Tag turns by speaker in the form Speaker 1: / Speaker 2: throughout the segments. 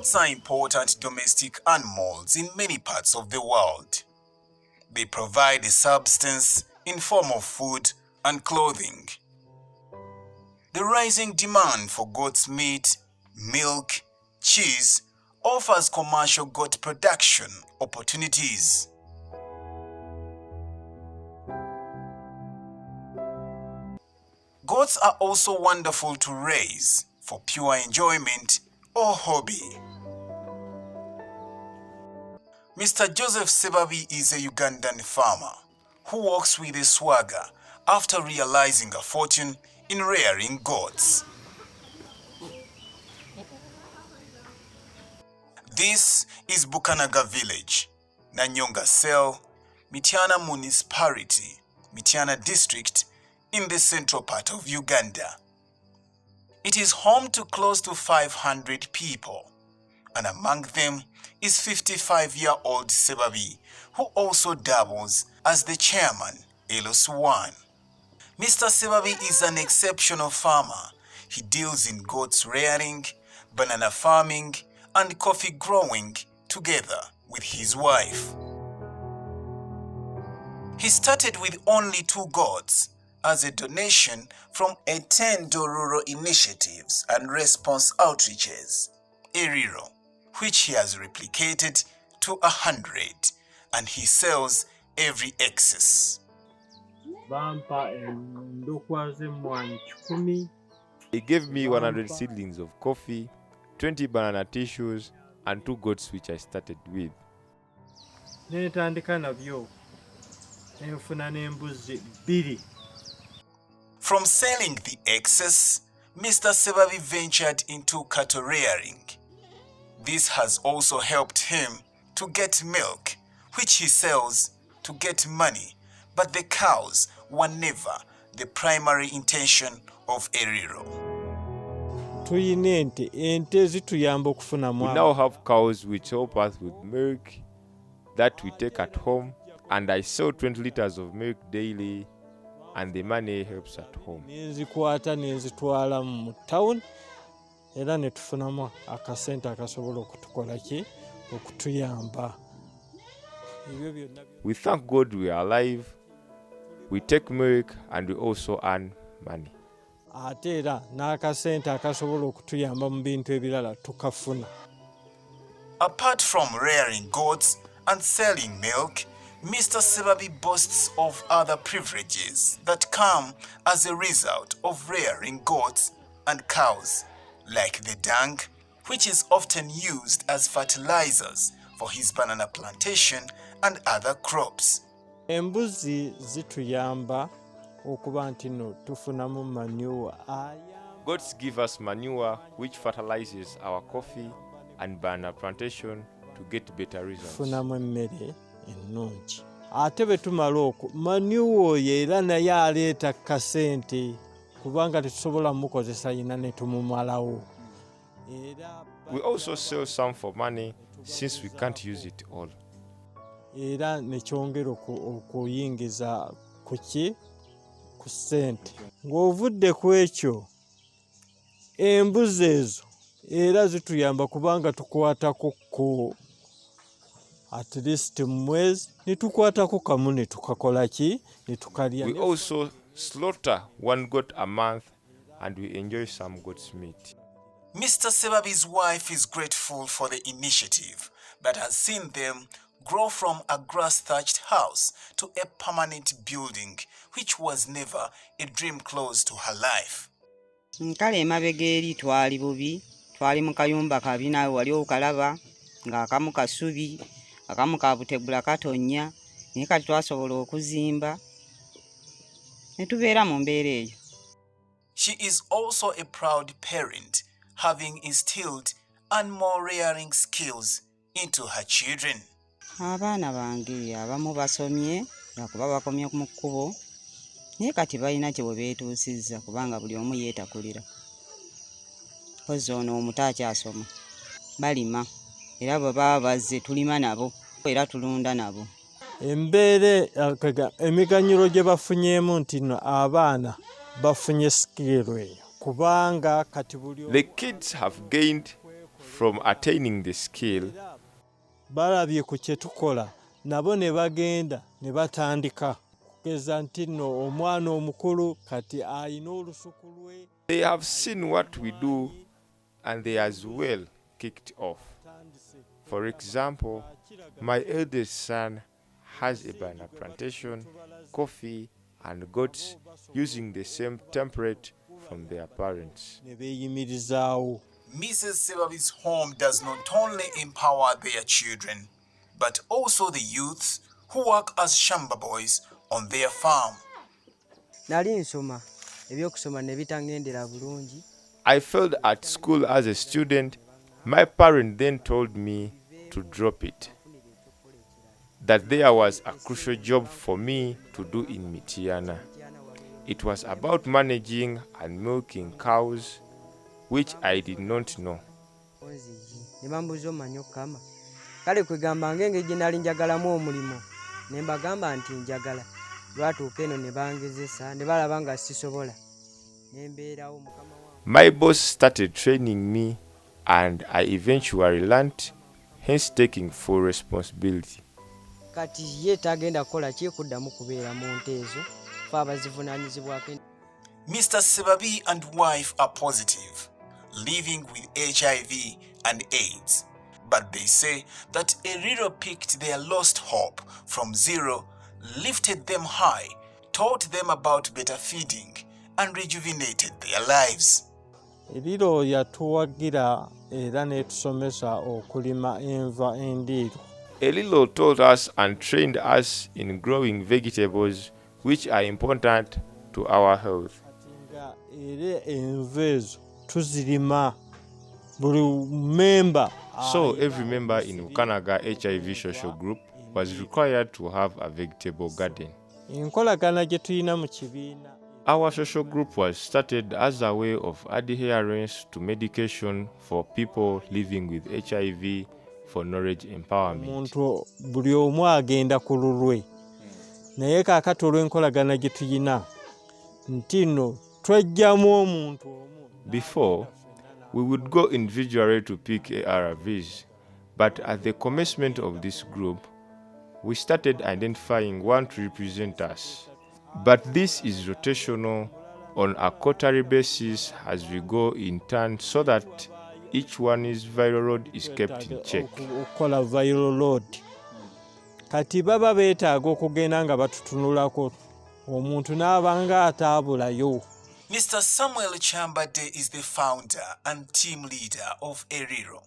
Speaker 1: Goats are important domestic animals in many parts of the world. They provide a substance in form of food and clothing. The rising demand for goat's meat, milk, cheese offers commercial goat production opportunities. Goats are also wonderful to raise for pure enjoyment or hobby. Mr. Joseph Sebabi is a Ugandan farmer who walks with a swagger after realizing a fortune in rearing goats. This is Bukanaga village, Nanyonga Cell, Mityana Municipality, Mityana District in the central part of Uganda. It is home to close to 500 people, and among them is 55-year-old Sebabi, who also doubles as the chairman, LS1. Mr. Sebabi is an exceptional farmer. He deals in goats rearing, banana farming, and coffee growing together with his wife. He started with only 2 goats as a donation from a 10 rural initiatives and response outreaches, ERIRO, which he has replicated to 100, and he sells every excess.
Speaker 2: He gave me 100 seedlings of coffee, 20 banana tissues, and 2 goats which I started with.
Speaker 1: From selling the excess, Mr. Sebabi ventured into cattle rearing. This has also helped him to get milk, which he sells to get money, but the cows were never the primary intention of ERIRO.
Speaker 2: We now have cows which help us with milk that we take at home, and I sell 20 liters of milk daily, and the money helps at home. We thank God we are alive, we take milk, and we also earn money.
Speaker 1: Apart from rearing goats and selling milk, Mr. Sebabi boasts of other privileges that come as a result of rearing goats and cows, like the dung, which is often used as fertilizers for his banana plantation and other crops.
Speaker 2: Goats give us manure which fertilizes our coffee and banana plantation to get better results. We also sell some for money since we can't use it all.
Speaker 3: At least we
Speaker 2: also slaughter 1 goat a month, and we enjoy some goat's meat.
Speaker 1: Mr. Sebabi's wife is grateful for the initiative that has seen them grow from a grass-thatched house to a permanent building, which was never a dream close to her life.
Speaker 4: Nkale emabegeri twali bubi, twali mu kayumba kabi nawe wali okalaba ng'akamu kasubi, akamu kabutegula katonya, naye kati twasobola okuzimba ne tubeera mu mbeera eyo.
Speaker 1: She is also a proud parent, having instilled animal rearing skills into her children.
Speaker 4: Abaana bange abamu basomye nakuba bakomye mu kkubo, naye kati balina kye bwe beetuusizza kubanga buli omu yeetakulira. Pozi ono omuto akyasoma, balima era bwe baba bazze tulima nabo era tulunda nabo.
Speaker 3: Embeere emiganyulo gye bafunyeemu nti no abaana bafunye skill eyo kubanga kati buli
Speaker 2: The kids have gained from attaining the skill,
Speaker 3: balabye ku kye tukola nabo ne bagenda ne batandika kugeza nti nno omwana omukulu kati ayina olusuku lwe.
Speaker 2: they have seen what we do and they as well kicked off. For example, my eldest son has a banana plantation, coffee, and goats using the same template from their parents.
Speaker 3: Ne beeyimirizaawo.
Speaker 1: Mrs. Sebabi's home does not only empower their children, but also the youths who work as shamba boys on their farm.
Speaker 5: Nali nsoma ebyokusoma ne bitangendera bulungi.
Speaker 2: I failed at school as a student. My parent then told me to drop it, that there was a crucial job for me to do in Mityana. It was about managing and milking cows, which I did not know.
Speaker 5: Ne bambuuza omanyi okukama. Kale kwegamba ngenge gye nali njagalamu omulimo ne mbagamba nti njagala. Lwatuuka eno ne bangezesa ne balaba nga sisobola. Ne mbeerawo mukama wange.
Speaker 2: My boss started training me and I eventually learned, hence taking full responsibility.
Speaker 5: Kati ye tagenda kukola ki kuddamu kubeera mu nte ezo fe abazivunaanyizibwako.
Speaker 1: Mr. Sebabi and wife are positive, living with HIV and AIDS. But they say that Eriro picked their lost hope from zero, lifted them high, taught them about better feeding, and rejuvenated their lives.
Speaker 3: Eriro yatuwagira era n'etusomesa okulima enva endiiro.
Speaker 2: Elilo taught us and trained us in growing vegetables, which are important to our health.
Speaker 3: Nga era enva ezo tuzirima buli member.
Speaker 2: So every member in Bukanaga HIV social group was required to have a vegetable garden.
Speaker 3: Enkolagana gye tulina mu kibiina.
Speaker 2: Our social group was started as a way of adherence to medication for people living with HIV for knowledge empowerment.
Speaker 3: Omuntu buli omu agenda ku lulwe. Naye kaakati olw'enkolagana gye tuyina nti nno twajjamu omuntu omu.
Speaker 2: Before, we would go individually to pick ARVs, but at the commencement of this group, we started identifying one to represent us. But this is rotational on a quarterly basis as we go in turn so that each one's viral load is kept in check.
Speaker 3: Okukola viral load. Kati baba beetaaga okugenda nga batutunulako omuntu n'abanga ataabulayo.
Speaker 1: Mr. Samuel Chambade is the founder and team leader of Eriro.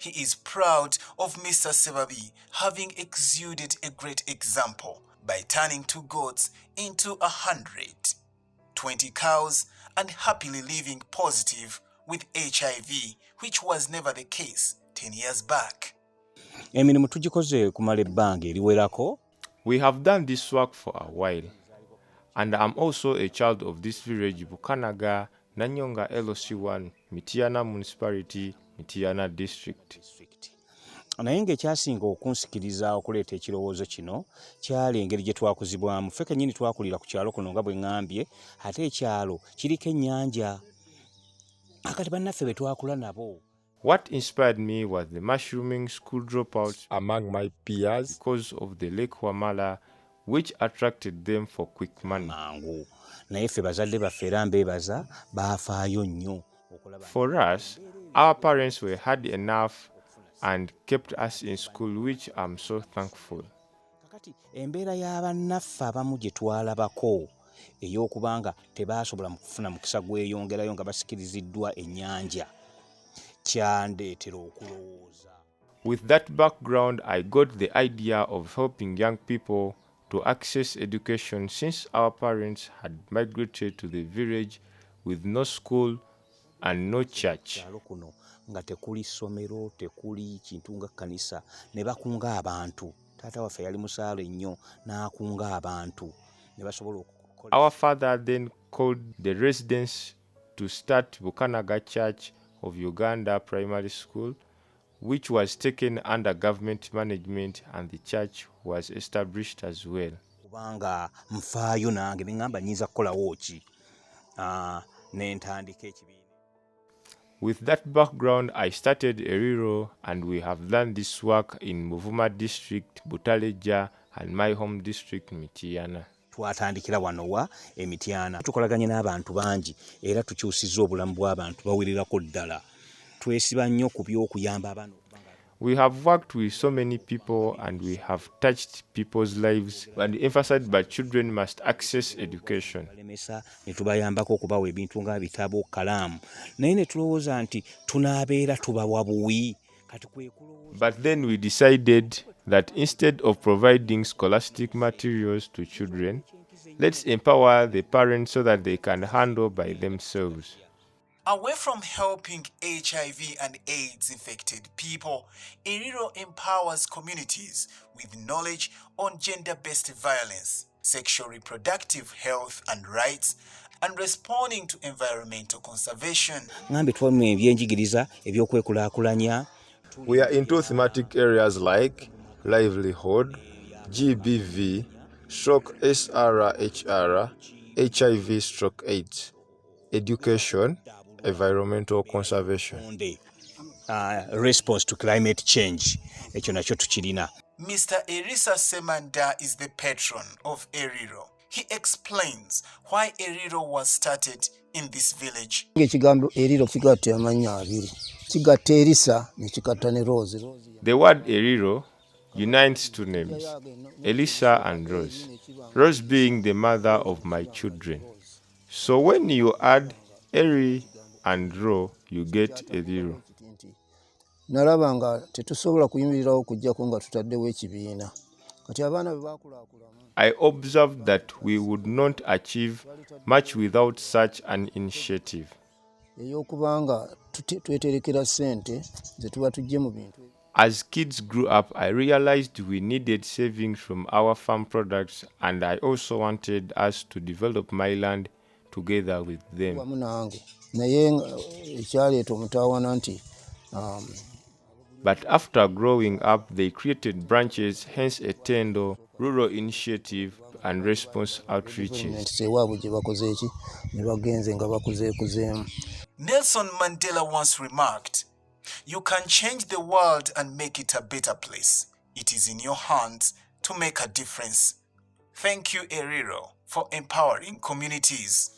Speaker 1: He is proud of Mr. Sebabi having exuded a great example by turning 2 goats into 100, 20 cows, and happily living positive with HIV, which was never the case 10 years back.
Speaker 6: Emirimu tugikoze kumala ebbanga eriwerako.
Speaker 2: We have done this work for a while, and I'm also a child of this village, Bukanaga, Nanyonga LOC1, Mityana Municipality, Mityana District.
Speaker 6: Naye ng'ekyasinga okunsikiriza okuleeta ekirowoozo kino kyali engeri gye twakuzibwamu. Ffe kennyini twakulira ku kyalo kuno nga bwe ŋŋambye, ate ekyalo kiriko ennyanja. Akati bannaffe be twakula nabo.
Speaker 2: What inspired me was the mushrooming school dropouts among my peers because of the Lake Wamala, which attracted them for quick money.
Speaker 6: Mangu. Naye ffe bazadde baffe era mbeebaza baafaayo nnyo.
Speaker 2: For us, our parents were hard enough and kept us in school, which I'm so thankful.
Speaker 6: Kakati embeera y'abannaffe abamu gye twalabako ey'okubanga tebaasobola mu kufuna mukisa gweyongerayo nga basikiriziddwa ennyanja kyandeetera okulowooza.
Speaker 2: With that background, I got the idea of helping young people to access education since our parents had migrated to the village with no school and no church.
Speaker 6: Kyalo kuno nga tekuli ssomero, tekuli kintu nga kkanisa, ne bakunga abantu. Taata waffe yali musaale nnyo n'akunga abantu ne basobola okukola.
Speaker 2: Our father then called the residents to start Bukanaga Church of Uganda Primary School, which was taken under government management, and the church was established as well.
Speaker 6: Kubanga nfaayo nange ne ŋŋamba nnyinza kukolawo ki n'entandika ekibiina.
Speaker 2: With that background, I started Eriro, and we have done this work in Muvuma district, Butaleja, and my home district, Mityana.
Speaker 6: Twatandikira wano wa Emityana. Tukolaganye n'abantu bangi era tukyusizza obulamu bw'abantu bawererako ddala. Twesiba nnyo ku by'okuyamba abaana.
Speaker 2: We have worked with so many people and we have touched people's lives and emphasized that children must access education.
Speaker 6: Ne tubayambako okubawa ebintu nga bitabo, kalaamu. Naye ne tulowooza nti tunaabeera tubawa buwi.
Speaker 2: But then we decided that instead of providing scholastic materials to children, let's empower the parents so that they can handle by themselves.
Speaker 1: Away from helping HIV and AIDS infected people, Eriro empowers communities with knowledge on gender-based violence, sexual reproductive health and rights, and responding to environmental conservation.
Speaker 2: We are into thematic areas like livelihood, GBV, stroke SRHR, HIV/AIDS, education, environmental conservation.
Speaker 6: Response to climate change.
Speaker 1: Mr. Erisa Semanda is the patron of Eriro. He explains why Eriro was started in this village.
Speaker 2: The word Eriro unites two names, Elisa and Rose. Rose being the mother of my children. So when you add Eri and Ro, you get Eriro. I observed that we would not achieve much without such an initiative. As kids grew up, I realized we needed savings from our farm products, and I also wanted us to develop my land together with them. But after growing up, they created branches, hence a Tendo, rural initiative, and response outreaches.
Speaker 1: Nelson Mandela once remarked, "You can change the world and make it a better place. It is in your hands to make a difference." Thank you, Eriro, for empowering communities.